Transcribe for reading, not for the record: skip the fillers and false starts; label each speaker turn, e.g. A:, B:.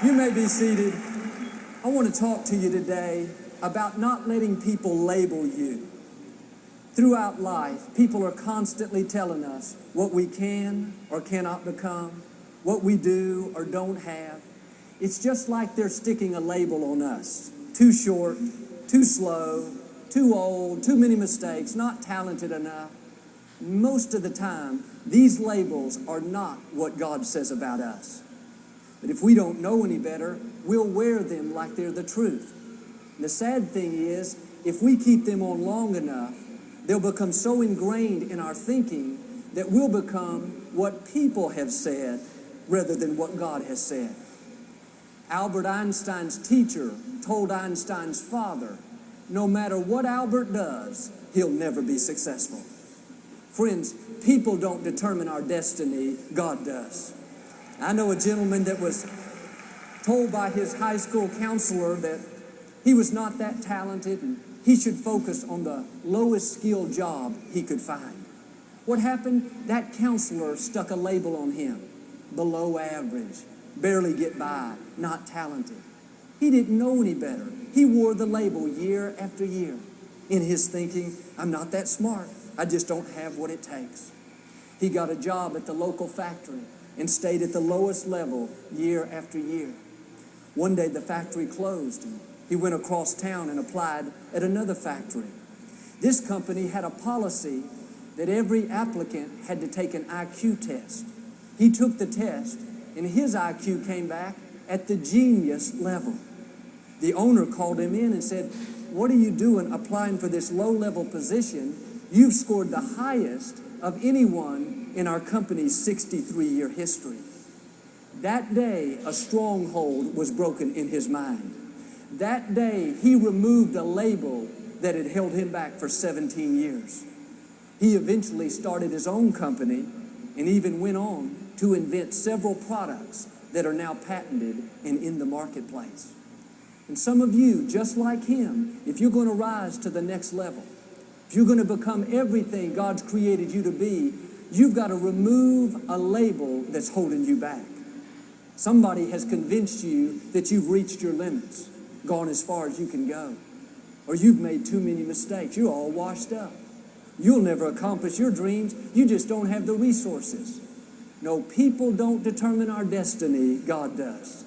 A: You may be seated. I want to talk to you today about not letting people label you. Throughout life, people are constantly telling us what we can or cannot become, what we do or don't have. It's just like they're sticking a label on us. Too short, too slow, too old, too many mistakes, not talented enough. Most of the time, these labels are not what God says about us. But if we don't know any better, we'll wear them like they're the truth. And the sad thing is, if we keep them on long enough, they'll become so ingrained in our thinking that we'll become what people have said rather than what God has said. Albert Einstein's teacher told Einstein's father, no matter what Albert does, he'll never be successful. Friends, people don't determine our destiny, God does. I know a gentleman that was told by his high school counselor that he was not that talented and he should focus on the lowest skilled job he could find. What happened? That counselor stuck a label on him. Below average, barely get by, not talented. He didn't know any better. He wore the label year after year. In his thinking, I'm not that smart. I just don't have what it takes. He got a job at the local factory and stayed at the lowest level year after year. One day the factory closed and he went across town and applied at another factory. This company had a policy that every applicant had to take an IQ test. He took the test and his IQ came back at the genius level. The owner called him in and said, "What are you doing applying for this low-level position? You've scored the highest of anyone in our company's 63-year history." That day, a stronghold was broken in his mind. That day, he removed a label that had held him back for 17 years. He eventually started his own company and even went on to invent several products that are now patented and in the marketplace. And some of you, just like him, if you're going to rise to the next level, if you're going to become everything God's created you to be, you've got to remove a label that's holding you back. Somebody has convinced you that you've reached your limits, gone as far as you can go, or you've made too many mistakes. You're all washed up. You'll never accomplish your dreams. You just don't have the resources. No, people don't determine our destiny. God does.